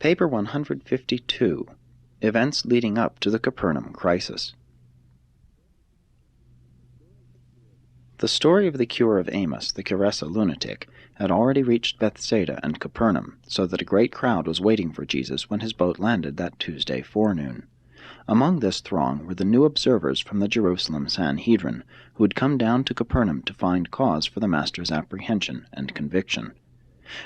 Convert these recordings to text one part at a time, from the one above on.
Paper 152. Events leading up to the Capernaum crisis. The story of the cure of Amos, the Gerasa lunatic, had already reached Bethsaida and Capernaum, so that a great crowd was waiting for Jesus when his boat landed that Tuesday forenoon. Among this throng were the new observers from the Jerusalem Sanhedrin, who had come down to Capernaum to find cause for the Master's apprehension and conviction.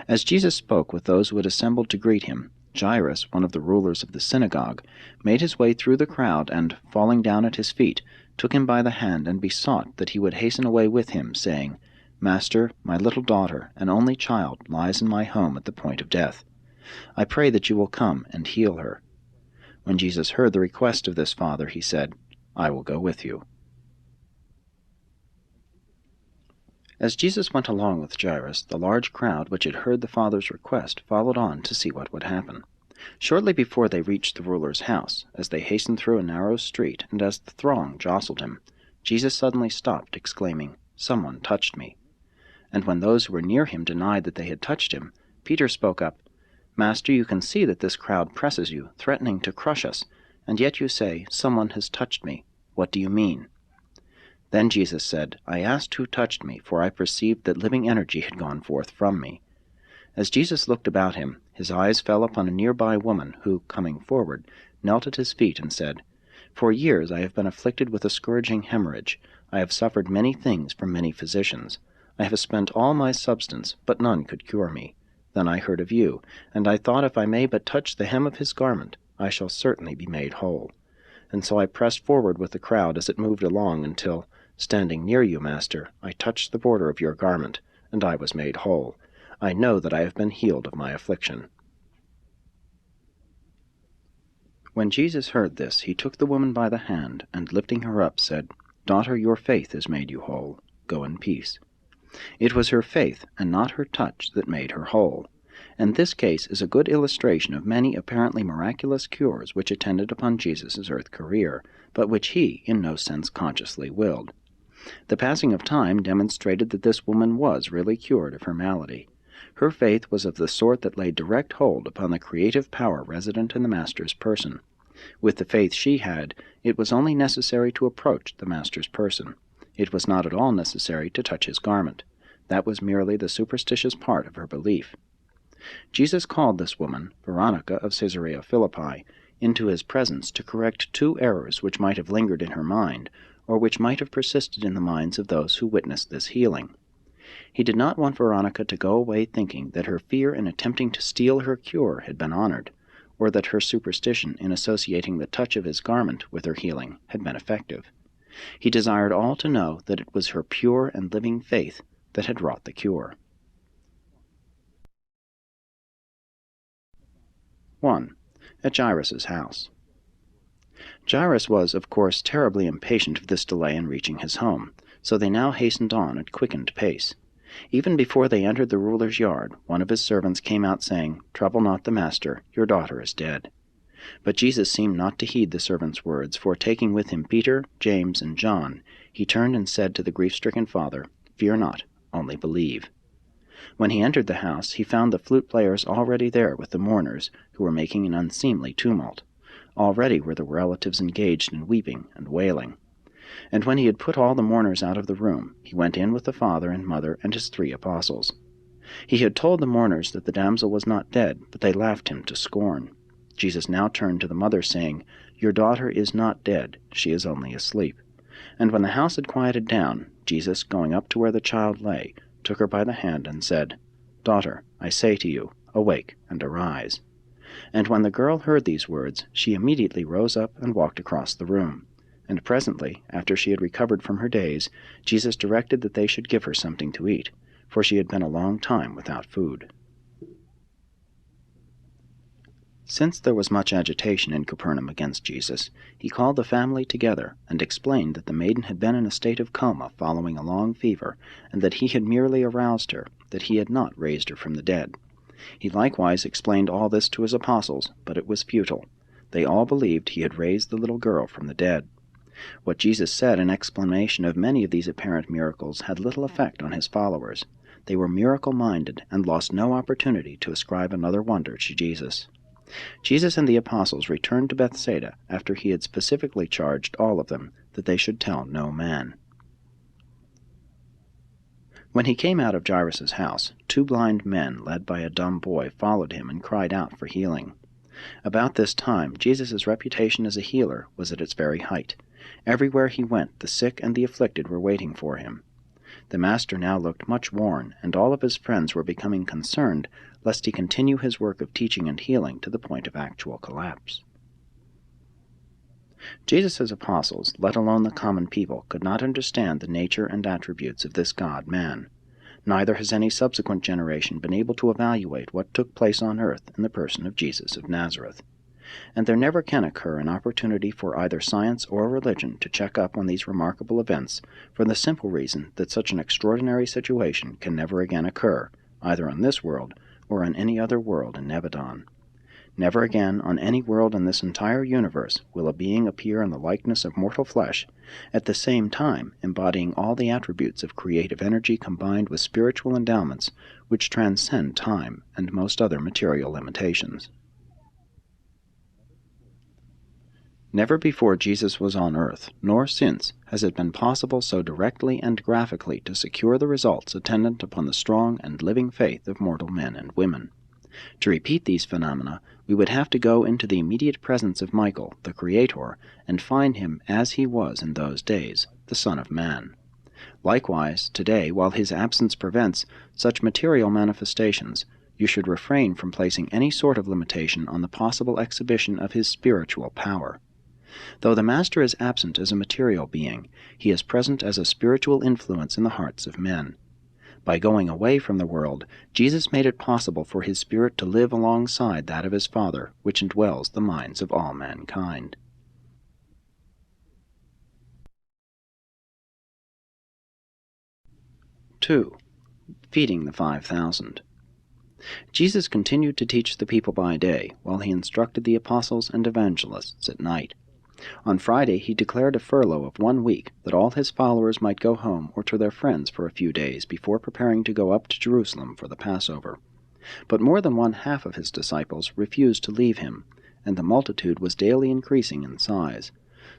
As Jesus spoke with those who had assembled to greet him, Jairus, one of the rulers of the synagogue, made his way through the crowd and, falling down at his feet, took him by the hand and besought that he would hasten away with him, saying, "Master, my little daughter, an only child, lies in my home at the point of death. I pray that you will come and heal her." When Jesus heard the request of this father, he said, "I will go with you." As Jesus went along with Jairus, the large crowd which had heard the father's request followed on to see what would happen. Shortly before they reached the ruler's house, as they hastened through a narrow street, and as the throng jostled him, Jesus suddenly stopped, exclaiming, "Someone touched me." And when those who were near him denied that they had touched him, Peter spoke up, "Master, you can see that this crowd presses you, threatening to crush us, and yet you say, 'Someone has touched me.' What do you mean?" Then Jesus said, "I asked who touched me, for I perceived that living energy had gone forth from me." As Jesus looked about him, his eyes fell upon a nearby woman who, coming forward, knelt at his feet and said, "For years I have been afflicted with a scourging hemorrhage. I have suffered many things from many physicians. I have spent all my substance, but none could cure me. Then I heard of you, and I thought, if I may but touch the hem of his garment, I shall certainly be made whole. And so I pressed forward with the crowd as it moved along until, standing near you, Master, I touched the border of your garment, and I was made whole. I know that I have been healed of my affliction." When Jesus heard this, he took the woman by the hand, and lifting her up, said, "Daughter, your faith has made you whole. Go in peace." It was her faith, and not her touch, that made her whole. And this case is a good illustration of many apparently miraculous cures which attended upon Jesus' earth career, but which he, in no sense consciously, willed. The passing of time demonstrated that this woman was really cured of her malady. Her faith was of the sort that laid direct hold upon the creative power resident in the Master's person. With the faith she had, it was only necessary to approach the Master's person. It was not at all necessary to touch his garment. That was merely the superstitious part of her belief. Jesus called this woman, Veronica of Caesarea Philippi, into his presence to correct two errors which might have lingered in her mind, or which might have persisted in the minds of those who witnessed this healing. He did not want Veronica to go away thinking that her fear in attempting to steal her cure had been honored, or that her superstition in associating the touch of his garment with her healing had been effective. He desired all to know that it was her pure and living faith that had wrought the cure. 1. At Jairus' house. Jairus was, of course, terribly impatient of this delay in reaching his home, so they now hastened on at quickened pace. Even before they entered the ruler's yard, one of his servants came out saying, "Trouble not the master, your daughter is dead." But Jesus seemed not to heed the servant's words, for taking with him Peter, James, and John, he turned and said to the grief-stricken father, "Fear not, only believe." When he entered the house, he found the flute players already there with the mourners, who were making an unseemly tumult. Already were the relatives engaged in weeping and wailing. And when he had put all the mourners out of the room, he went in with the father and mother and his 3 apostles. He had told the mourners that the damsel was not dead, but they laughed him to scorn. Jesus now turned to the mother, saying, "Your daughter is not dead, she is only asleep." And when the house had quieted down, Jesus, going up to where the child lay, took her by the hand and said, "Daughter, I say to you, awake and arise." And when the girl heard these words, she immediately rose up and walked across the room. And presently, after she had recovered from her daze, Jesus directed that they should give her something to eat, for she had been a long time without food. Since there was much agitation in Capernaum against Jesus, he called the family together and explained that the maiden had been in a state of coma following a long fever, and that he had merely aroused her, that he had not raised her from the dead. He likewise explained all this to his apostles, but it was futile. They all believed he had raised the little girl from the dead. What Jesus said in explanation of many of these apparent miracles had little effect on his followers. They were miracle-minded and lost no opportunity to ascribe another wonder to Jesus. Jesus and the apostles returned to Bethsaida after he had specifically charged all of them that they should tell no man. When he came out of Jairus' house, 2 blind men led by a dumb boy followed him and cried out for healing. About this time, Jesus' reputation as a healer was at its very height. Everywhere he went, the sick and the afflicted were waiting for him. The Master now looked much worn, and all of his friends were becoming concerned lest he continue his work of teaching and healing to the point of actual collapse. Jesus' apostles, let alone the common people, could not understand the nature and attributes of this God-man. Neither has any subsequent generation been able to evaluate what took place on earth in the person of Jesus of Nazareth. And there never can occur an opportunity for either science or religion to check up on these remarkable events, for the simple reason that such an extraordinary situation can never again occur, either on this world or on any other world in Nebadon. Never again on any world in this entire universe will a being appear in the likeness of mortal flesh, at the same time embodying all the attributes of creative energy combined with spiritual endowments which transcend time and most other material limitations. Never before Jesus was on earth, nor since, has it been possible so directly and graphically to secure the results attendant upon the strong and living faith of mortal men and women. To repeat these phenomena, we would have to go into the immediate presence of Michael, the Creator, and find him as he was in those days, the Son of Man. Likewise, today, while his absence prevents such material manifestations, you should refrain from placing any sort of limitation on the possible exhibition of his spiritual power. Though the Master is absent as a material being, he is present as a spiritual influence in the hearts of men. By going away from the world, Jesus made it possible for his Spirit to live alongside that of his Father, which indwells the minds of all mankind. (2) Feeding the 5,000. Jesus continued to teach the people by day, while he instructed the apostles and evangelists at night. On Friday he declared a furlough of 1 week, that all his followers might go home or to their friends for a few days before preparing to go up to Jerusalem for the Passover. But more than 1/2 of his disciples refused to leave him, and the multitude was daily increasing in size,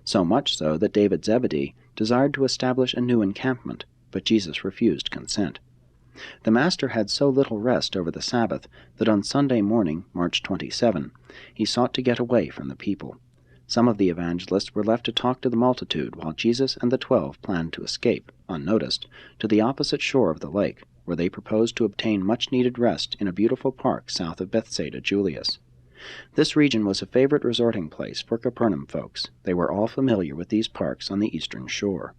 so much so that David Zebedee desired to establish a new encampment, but Jesus refused consent. The Master had so little rest over the Sabbath that on Sunday morning, March 27, he sought to get away from the people. Some of the evangelists were left to talk to the multitude, while Jesus and the 12 planned to escape, unnoticed, to the opposite shore of the lake, where they proposed to obtain much-needed rest in a beautiful park south of Bethsaida Julius. This region was a favorite resorting place for Capernaum folks. They were all familiar with these parks on the eastern shore.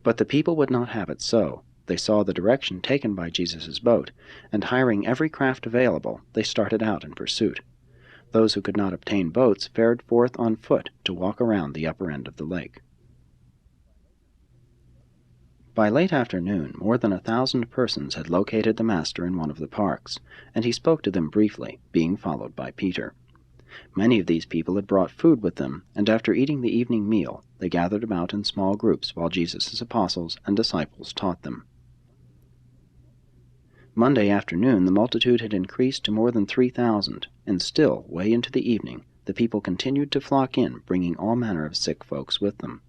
But the people would not have it so. They saw the direction taken by Jesus' boat, and hiring every craft available, they started out in pursuit. Those who could not obtain boats fared forth on foot to walk around the upper end of the lake. By late afternoon, more than 1,000 persons had located the Master in one of the parks, and he spoke to them briefly, being followed by Peter. Many of these people had brought food with them, and after eating the evening meal, they gathered about in small groups while Jesus' apostles and disciples taught them. Monday afternoon the multitude had increased to more than 3,000, and still, way into the evening, the people continued to flock in, bringing all manner of sick folks with them.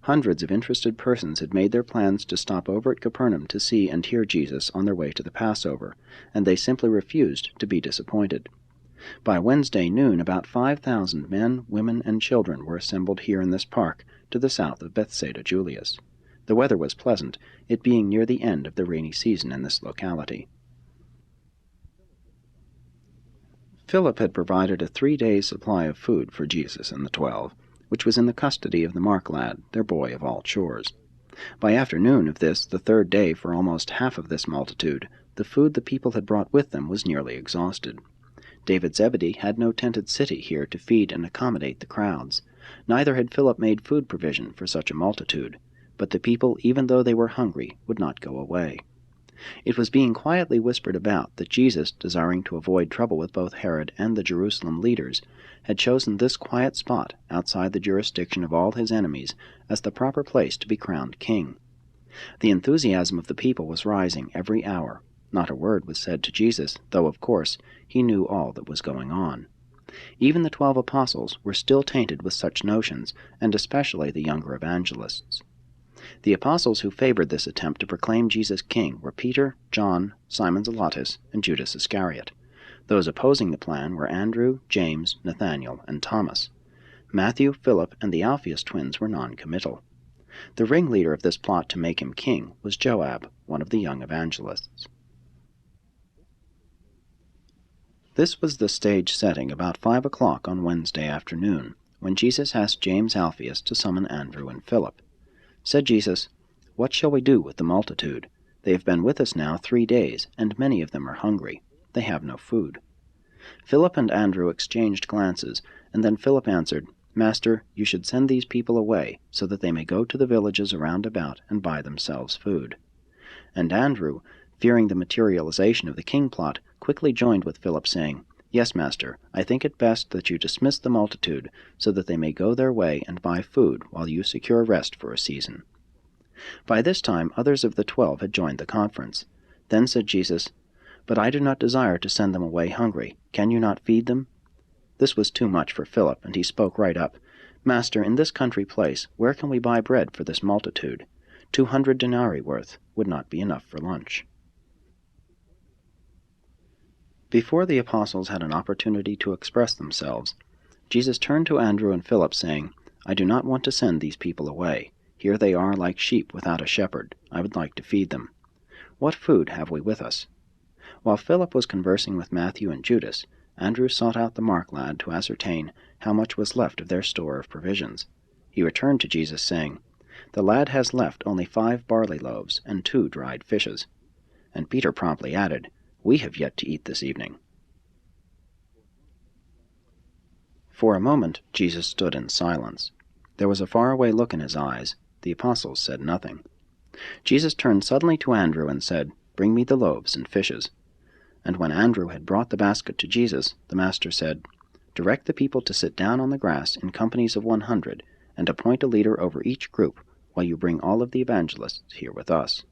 Hundreds of interested persons had made their plans to stop over at Capernaum to see and hear Jesus on their way to the Passover, and they simply refused to be disappointed. By Wednesday noon, about 5,000 men, women, and children were assembled here in this park, to the south of Bethsaida Julius. The weather was pleasant, it being near the end of the rainy season in this locality. Philip had provided a 3-day supply of food for Jesus and the 12, which was in the custody of the Mark lad, their boy of all chores. By afternoon of this, the 3rd day for almost half of this multitude, the food the people had brought with them was nearly exhausted. David Zebedee had no tented city here to feed and accommodate the crowds. Neither had Philip made food provision for such a multitude. But the people, even though they were hungry, would not go away. It was being quietly whispered about that Jesus, desiring to avoid trouble with both Herod and the Jerusalem leaders, had chosen this quiet spot, outside the jurisdiction of all his enemies, as the proper place to be crowned king. The enthusiasm of the people was rising every hour. Not a word was said to Jesus, though, of course, he knew all that was going on. Even the 12 apostles were still tainted with such notions, and especially the younger evangelists. The apostles who favored this attempt to proclaim Jesus king were Peter, John, Simon Zelotes, and Judas Iscariot. Those opposing the plan were Andrew, James, Nathanael, and Thomas. Matthew, Philip, and the Alphaeus twins were non-committal. The ringleader of this plot to make him king was Joab, one of the young evangelists. This was the stage setting about 5 o'clock on Wednesday afternoon, when Jesus asked James Alphaeus to summon Andrew and Philip. Said Jesus, "What shall we do with the multitude? They have been with us now 3 days, and many of them are hungry. They have no food." Philip and Andrew exchanged glances, and then Philip answered, "Master, you should send these people away, so that they may go to the villages around about and buy themselves food." And Andrew, fearing the materialization of the king plot, quickly joined with Philip, saying, "Yes, Master, I think it best that you dismiss the multitude, so that they may go their way and buy food, while you secure rest for a season." By this time others of the 12 had joined the conference. Then said Jesus, "But I do not desire to send them away hungry. Can you not feed them?" This was too much for Philip, and he spoke right up, "Master, in this country place, where can we buy bread for this multitude? 200 denarii worth would not be enough for lunch." Before the apostles had an opportunity to express themselves, Jesus turned to Andrew and Philip, saying, "I do not want to send these people away. Here they are like sheep without a shepherd. I would like to feed them. What food have we with us?" While Philip was conversing with Matthew and Judas, Andrew sought out the Mark lad to ascertain how much was left of their store of provisions. He returned to Jesus, saying, "The lad has left only 5 barley loaves and 2 dried fishes." And Peter promptly added, "We have yet to eat this evening." For a moment Jesus stood in silence. There was a faraway look in his eyes. The apostles said nothing. Jesus turned suddenly to Andrew and said, "Bring me the loaves and fishes." And when Andrew had brought the basket to Jesus, the Master said, "Direct the people to sit down on the grass in companies of 100, and appoint a leader over each group, while you bring all of the evangelists here with us."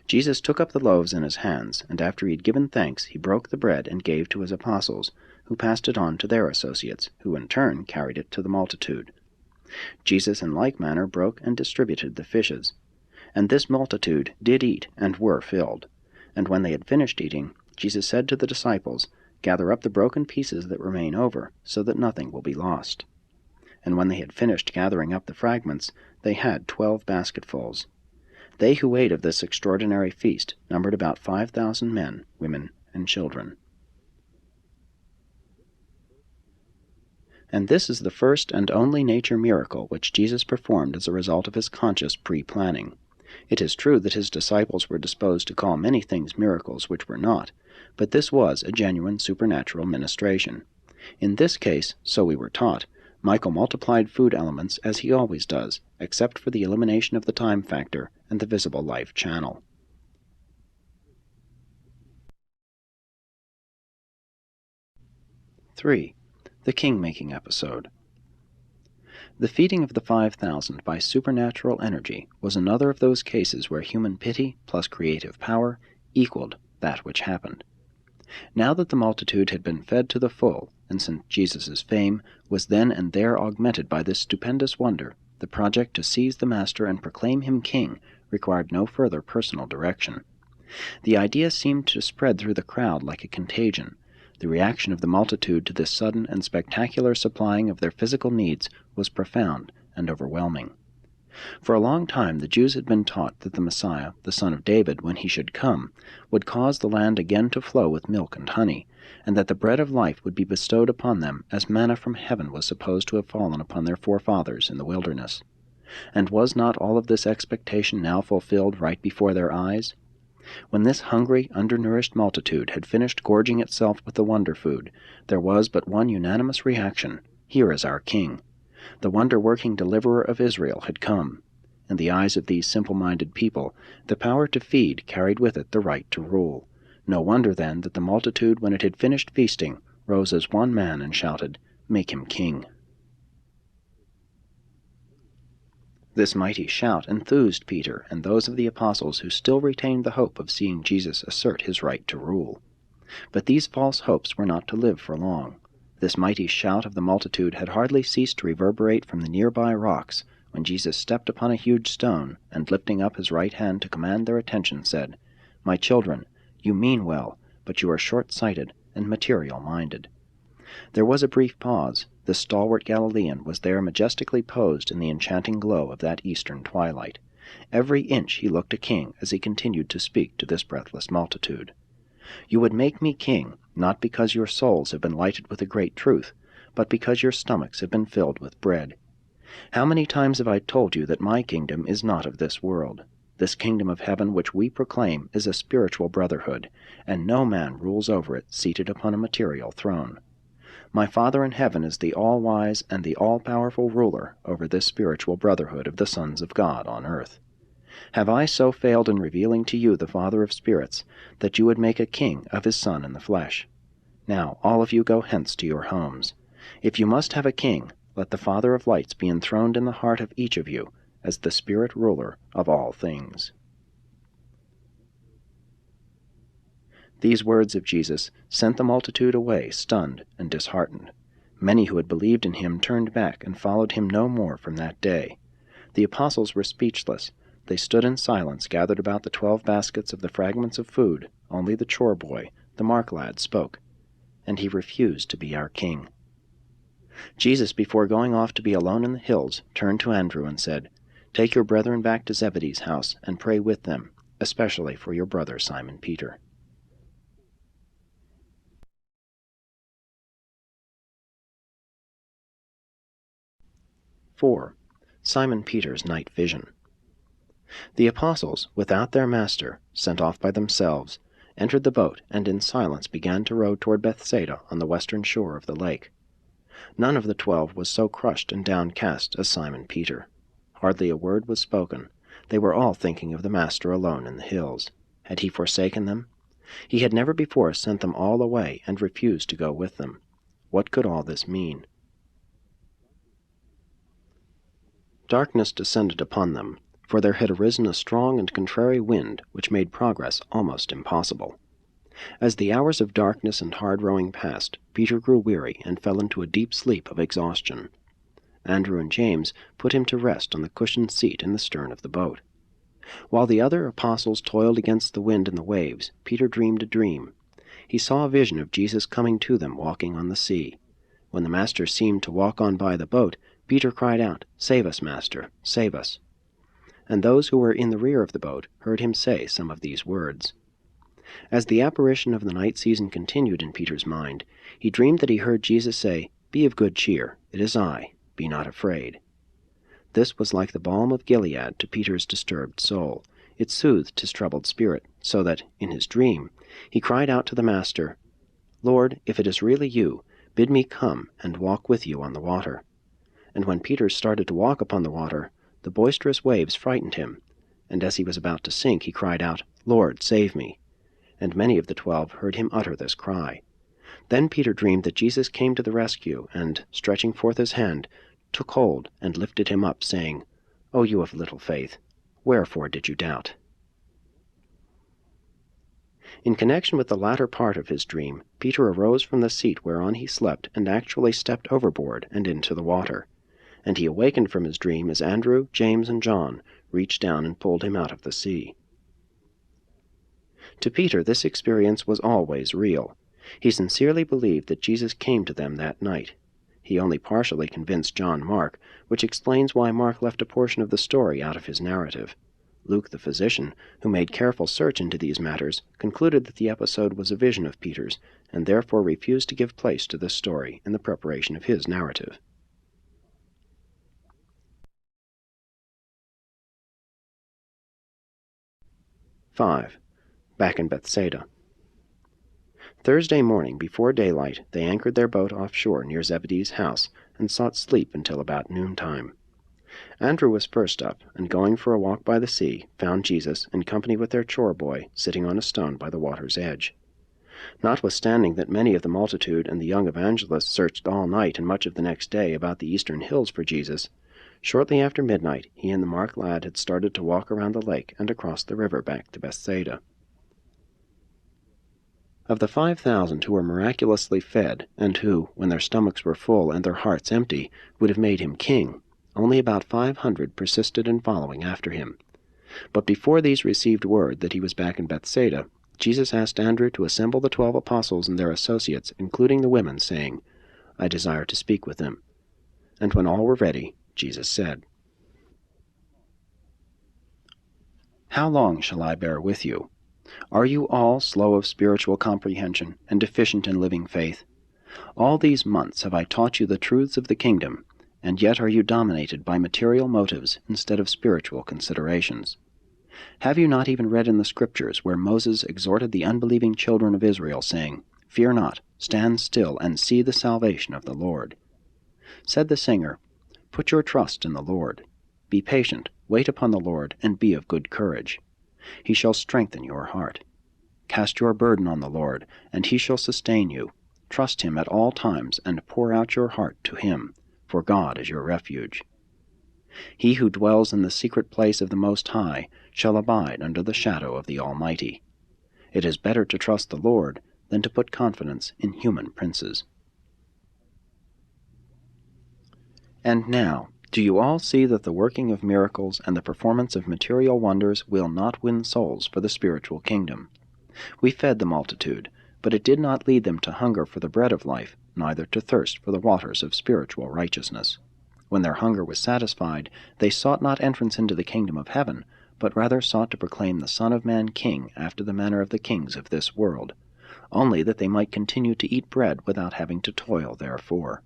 Jesus took up the loaves in his hands, and after he had given thanks, he broke the bread and gave to his apostles, who passed it on to their associates, who in turn carried it to the multitude. Jesus in like manner broke and distributed the fishes. And this multitude did eat and were filled. And when they had finished eating, Jesus said to the disciples, "Gather up the broken pieces that remain over, so that nothing will be lost." And when they had finished gathering up the fragments, they had 12 basketfuls. They who ate of this extraordinary feast numbered about 5,000 men, women, and children. And this is the first and only nature miracle which Jesus performed as a result of his conscious pre-planning. It is true that his disciples were disposed to call many things miracles which were not, but this was a genuine supernatural ministration. In this case, so we were taught, Michael multiplied food elements as he always does, except for the elimination of the time factor and the visible life channel. (3) The king-making episode. The feeding of the 5,000 by supernatural energy was another of those cases where human pity plus creative power equaled that which happened. Now that the multitude had been fed to the full, and since Jesus' fame was then and there augmented by this stupendous wonder, the project to seize the Master and proclaim him king required no further personal direction. The idea seemed to spread through the crowd like a contagion. The reaction of the multitude to this sudden and spectacular supplying of their physical needs was profound and overwhelming. For a long time the Jews had been taught that the Messiah, the son of David, when he should come, would cause the land again to flow with milk and honey, and that the bread of life would be bestowed upon them as manna from heaven was supposed to have fallen upon their forefathers in the wilderness. And was not all of this expectation now fulfilled right before their eyes? When this hungry, undernourished multitude had finished gorging itself with the wonder food, there was but one unanimous reaction: "Here is our king." The wonder-working deliverer of Israel had come. In the eyes of these simple-minded people, the power to feed carried with it the right to rule. No wonder, then, that the multitude, when it had finished feasting, rose as one man and shouted, "Make him king." This mighty shout enthused Peter and those of the apostles who still retained the hope of seeing Jesus assert his right to rule. But these false hopes were not to live for long. This mighty shout of the multitude had hardly ceased to reverberate from the nearby rocks when Jesus stepped upon a huge stone, and lifting up his right hand to command their attention, said, "My children, you mean well, but you are short-sighted and material-minded." There was a brief pause. The stalwart Galilean was there majestically posed in the enchanting glow of that eastern twilight. Every inch he looked a king as he continued to speak to this breathless multitude. "You would make me king, not because your souls have been lighted with a great truth, but because your stomachs have been filled with bread. How many times have I told you that my kingdom is not of this world? This kingdom of heaven which we proclaim is a spiritual brotherhood, and no man rules over it seated upon a material throne. My Father in heaven is the all-wise and the all-powerful ruler over this spiritual brotherhood of the sons of God on earth. Have I so failed in revealing to you the Father of spirits, that you would make a king of his Son in the flesh? Now all of you go hence to your homes. If you must have a king, let the Father of lights be enthroned in the heart of each of you as the Spirit ruler of all things." These words of Jesus sent the multitude away stunned and disheartened. Many who had believed in him turned back and followed him no more from that day. The apostles were speechless. They stood in silence, gathered about the 12 baskets of the fragments of food. Only the chore boy, the Mark lad, spoke, and he refused to be our king. Jesus, before going off to be alone in the hills, turned to Andrew and said, "Take your brethren back to Zebedee's house and pray with them, especially for your brother Simon Peter." (4) Simon Peter's night vision. The apostles, without their master, sent off by themselves, entered the boat and in silence began to row toward Bethsaida on the western shore of the lake. None of the 12 was so crushed and downcast as Simon Peter. Hardly a word was spoken. They were all thinking of the Master alone in the hills. Had he forsaken them? He had never before sent them all away and refused to go with them. What could all this mean? Darkness descended upon them, for there had arisen a strong and contrary wind which made progress almost impossible. As the hours of darkness and hard rowing passed, Peter grew weary and fell into a deep sleep of exhaustion. Andrew and James put him to rest on the cushioned seat in the stern of the boat. While the other apostles toiled against the wind and the waves, Peter dreamed a dream. He saw a vision of Jesus coming to them walking on the sea. When the Master seemed to walk on by the boat, Peter cried out, "Save us, Master, save us." And those who were in the rear of the boat heard him say some of these words. As the apparition of the night season continued in Peter's mind, he dreamed that he heard Jesus say, "Be of good cheer, it is I, be not afraid." This was like the balm of Gilead to Peter's disturbed soul. It soothed his troubled spirit, so that, in his dream, he cried out to the Master, "Lord, if it is really you, bid me come and walk with you on the water." And when Peter started to walk upon the water, the boisterous waves frightened him, and as he was about to sink, he cried out, "Lord, save me." And many of the 12 heard him utter this cry. Then Peter dreamed that Jesus came to the rescue, and, stretching forth his hand, took hold and lifted him up, saying, "O you of little faith, wherefore did you doubt?" In connection with the latter part of his dream, Peter arose from the seat whereon he slept and actually stepped overboard and into the water. And he awakened from his dream as Andrew, James, and John reached down and pulled him out of the sea. To Peter, this experience was always real. He sincerely believed that Jesus came to them that night. He only partially convinced John Mark, which explains why Mark left a portion of the story out of his narrative. Luke the physician, who made careful search into these matters, concluded that the episode was a vision of Peter's, and therefore refused to give place to this story in the preparation of his narrative. (5) Back in Bethsaida. Thursday morning, before daylight, they anchored their boat offshore near Zebedee's house and sought sleep until about noontime. Andrew was first up, and going for a walk by the sea, found Jesus, in company with their chore boy, sitting on a stone by the water's edge. Notwithstanding that many of the multitude and the young evangelists searched all night and much of the next day about the eastern hills for Jesus, Shortly after midnight, he and the Mark lad had started to walk around the lake and across the river back to Bethsaida. Of the 5,000 who were miraculously fed, and who, when their stomachs were full and their hearts empty, would have made him king, only about 500 persisted in following after him. But before these received word that he was back in Bethsaida, Jesus asked Andrew to assemble the 12 apostles and their associates, including the women, saying, "I desire to speak with them." And when all were ready, Jesus said, "How long shall I bear with you? Are you all slow of spiritual comprehension and deficient in living faith? All these months have I taught you the truths of the kingdom, and yet are you dominated by material motives instead of spiritual considerations? Have you not even read in the Scriptures where Moses exhorted the unbelieving children of Israel, saying, 'Fear not, stand still, and see the salvation of the Lord'? Said the singer, 'Put your trust in the Lord. Be patient, wait upon the Lord, and be of good courage. He shall strengthen your heart. Cast your burden on the Lord, and he shall sustain you. Trust him at all times, and pour out your heart to him, for God is your refuge. He who dwells in the secret place of the Most High shall abide under the shadow of the Almighty. It is better to trust the Lord than to put confidence in human princes." And now, do you all see that the working of miracles and the performance of material wonders will not win souls for the spiritual kingdom? We fed the multitude, but it did not lead them to hunger for the bread of life, neither to thirst for the waters of spiritual righteousness. When their hunger was satisfied, they sought not entrance into the kingdom of heaven, but rather sought to proclaim the Son of Man king after the manner of the kings of this world, only that they might continue to eat bread without having to toil therefor.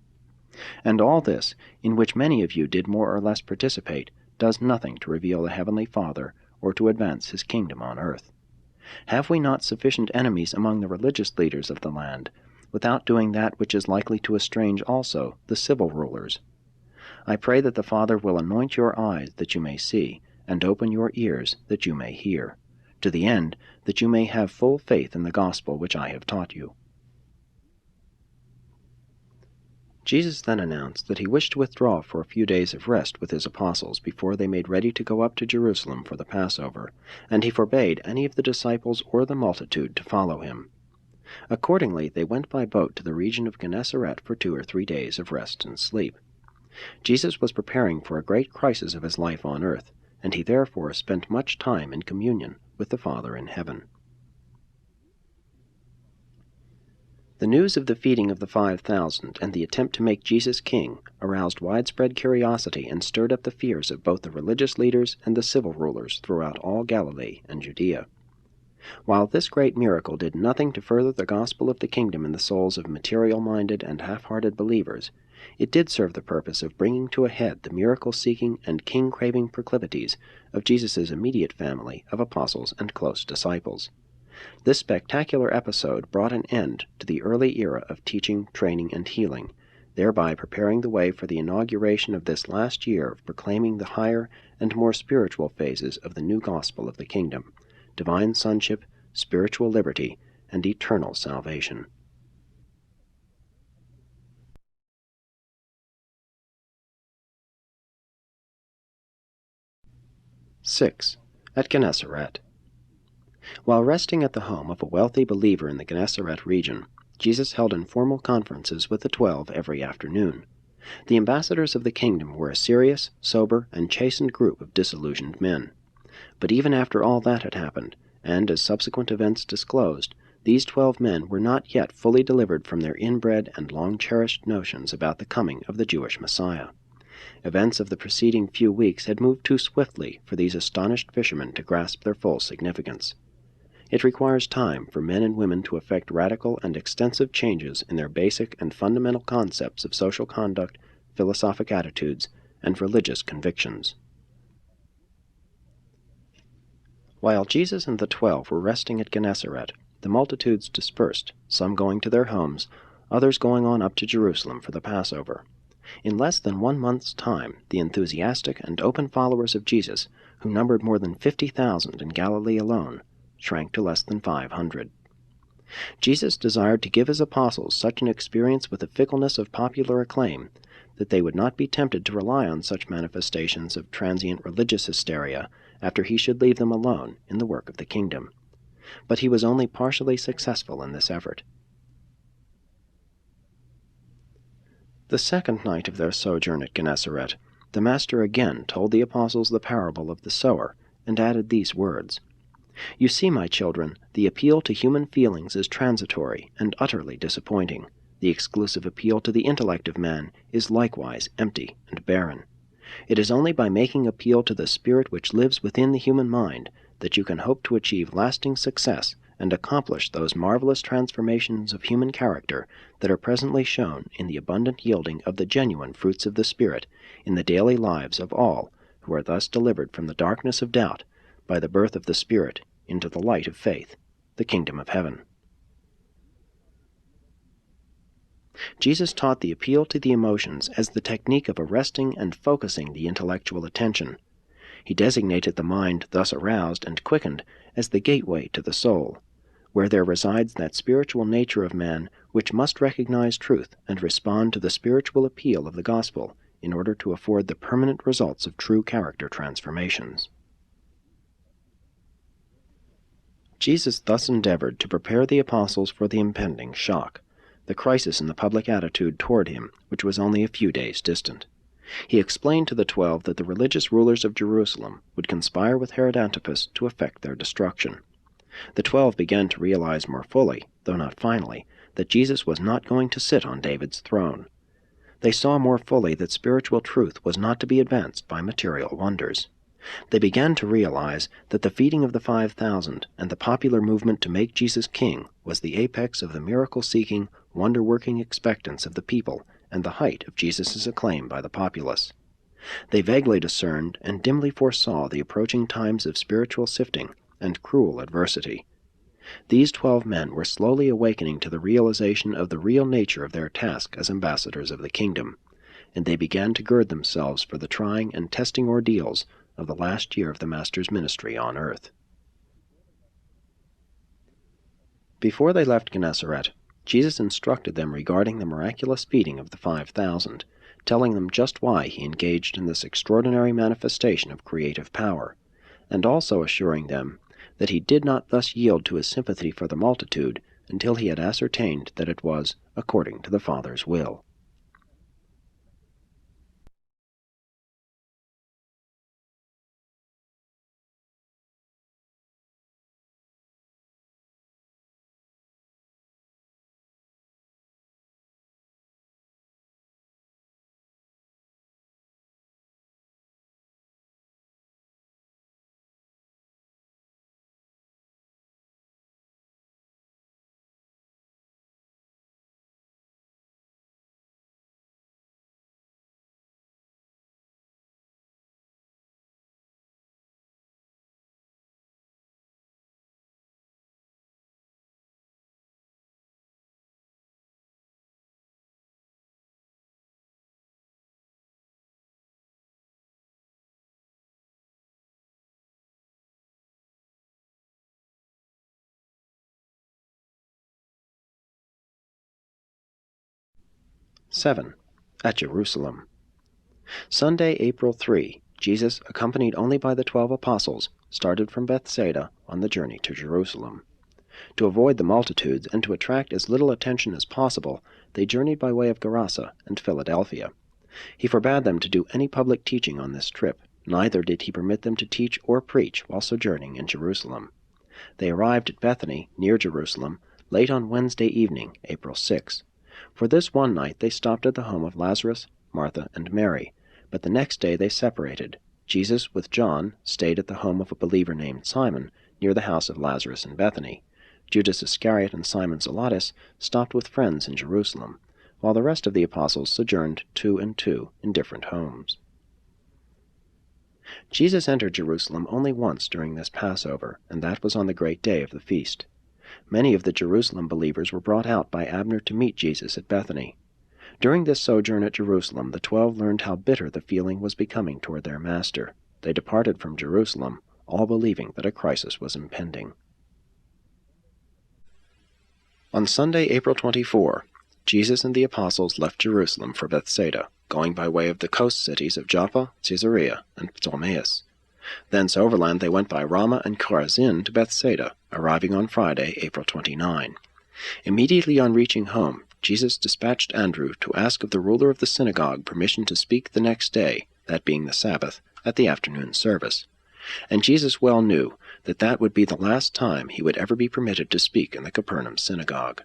And all this, in which many of you did more or less participate, does nothing to reveal the heavenly Father or to advance his kingdom on earth. Have we not sufficient enemies among the religious leaders of the land, without doing that which is likely to estrange also the civil rulers? I pray that the Father will anoint your eyes that you may see, and open your ears that you may hear, to the end that you may have full faith in the gospel which I have taught you." Jesus then announced that he wished to withdraw for a few days of rest with his apostles before they made ready to go up to Jerusalem for the Passover, and he forbade any of the disciples or the multitude to follow him. Accordingly, they went by boat to the region of Gennesaret for 2 or 3 days of rest and sleep. Jesus was preparing for a great crisis of his life on earth, and he therefore spent much time in communion with the Father in heaven. The news of the feeding of the 5,000 and the attempt to make Jesus king aroused widespread curiosity and stirred up the fears of both the religious leaders and the civil rulers throughout all Galilee and Judea. While this great miracle did nothing to further the gospel of the kingdom in the souls of material-minded and half-hearted believers, it did serve the purpose of bringing to a head the miracle-seeking and king-craving proclivities of Jesus' immediate family of apostles and close disciples. This spectacular episode brought an end to the early era of teaching, training, and healing, thereby preparing the way for the inauguration of this last year of proclaiming the higher and more spiritual phases of the new gospel of the kingdom, divine sonship, spiritual liberty, and eternal salvation. (6) At Gennesaret. While resting at the home of a wealthy believer in the Gennesaret region, Jesus held informal conferences with the 12 every afternoon. The ambassadors of the kingdom were a serious, sober, and chastened group of disillusioned men. But even after all that had happened, and as subsequent events disclosed, these 12 men were not yet fully delivered from their inbred and long-cherished notions about the coming of the Jewish Messiah. Events of the preceding few weeks had moved too swiftly for these astonished fishermen to grasp their full significance. It requires time for men and women to effect radical and extensive changes in their basic and fundamental concepts of social conduct, philosophic attitudes, and religious convictions. While Jesus and the 12 were resting at Gennesaret, the multitudes dispersed, some going to their homes, others going on up to Jerusalem for the Passover. In less than 1 month's time, the enthusiastic and open followers of Jesus, who numbered more than 50,000 in Galilee alone, shrank to less than 500. Jesus desired to give his apostles such an experience with the fickleness of popular acclaim that they would not be tempted to rely on such manifestations of transient religious hysteria after he should leave them alone in the work of the kingdom. But he was only partially successful in this effort. The second night of their sojourn at Gennesaret, the Master again told the apostles the parable of the sower, and added these words, "You see, my children, the appeal to human feelings is transitory and utterly disappointing. The exclusive appeal to the intellect of man is likewise empty and barren. It is only by making appeal to the spirit which lives within the human mind that you can hope to achieve lasting success and accomplish those marvelous transformations of human character that are presently shown in the abundant yielding of the genuine fruits of the Spirit in the daily lives of all who are thus delivered from the darkness of doubt by the birth of the Spirit into the light of faith, the kingdom of heaven." Jesus taught the appeal to the emotions as the technique of arresting and focusing the intellectual attention. He designated the mind thus aroused and quickened as the gateway to the soul, where there resides that spiritual nature of man which must recognize truth and respond to the spiritual appeal of the gospel in order to afford the permanent results of true character transformations. Jesus thus endeavored to prepare the apostles for the impending shock, the crisis in the public attitude toward him, which was only a few days distant. He explained to the 12 that the religious rulers of Jerusalem would conspire with Herod Antipas to effect their destruction. The 12 began to realize more fully, though not finally, that Jesus was not going to sit on David's throne. They saw more fully that spiritual truth was not to be advanced by material wonders. They began to realize that the feeding of the 5,000 and the popular movement to make Jesus king was the apex of the miracle-seeking, wonder-working expectance of the people and the height of Jesus' acclaim by the populace. They vaguely discerned and dimly foresaw the approaching times of spiritual sifting and cruel adversity. These 12 men were slowly awakening to the realization of the real nature of their task as ambassadors of the kingdom, and they began to gird themselves for the trying and testing ordeals of the last year of the Master's ministry on earth. Before they left Gennesaret, Jesus instructed them regarding the miraculous feeding of the 5,000, telling them just why he engaged in this extraordinary manifestation of creative power, and also assuring them that he did not thus yield to his sympathy for the multitude until he had ascertained that it was according to the Father's will. (7) At Jerusalem. Sunday, April 3, Jesus, accompanied only by the 12 apostles, started from Bethsaida on the journey to Jerusalem. To avoid the multitudes and to attract as little attention as possible, they journeyed by way of Gerasa and Philadelphia. He forbade them to do any public teaching on this trip, neither did he permit them to teach or preach while sojourning in Jerusalem. They arrived at Bethany, near Jerusalem, late on Wednesday evening, April 6. For this one night they stopped at the home of Lazarus, Martha, and Mary, but the next day they separated. Jesus, with John, stayed at the home of a believer named Simon, near the house of Lazarus in Bethany. Judas Iscariot and Simon Zelotes stopped with friends in Jerusalem, while the rest of the apostles sojourned 2 and 2 in different homes. Jesus entered Jerusalem only once during this Passover, and that was on the great day of the feast. Many of the Jerusalem believers were brought out by Abner to meet Jesus at Bethany. During this sojourn at Jerusalem, the 12 learned how bitter the feeling was becoming toward their master. They departed from Jerusalem, all believing that a crisis was impending. On Sunday, April 24, Jesus and the apostles left Jerusalem for Bethsaida, going by way of the coast cities of Joppa, Caesarea, and Ptolemais. Thence overland they went by Ramah and Chorazin to Bethsaida, arriving on Friday, April 29. Immediately on reaching home, Jesus dispatched Andrew to ask of the ruler of the synagogue permission to speak the next day, that being the Sabbath, at the afternoon service. And Jesus well knew that that would be the last time he would ever be permitted to speak in the Capernaum synagogue.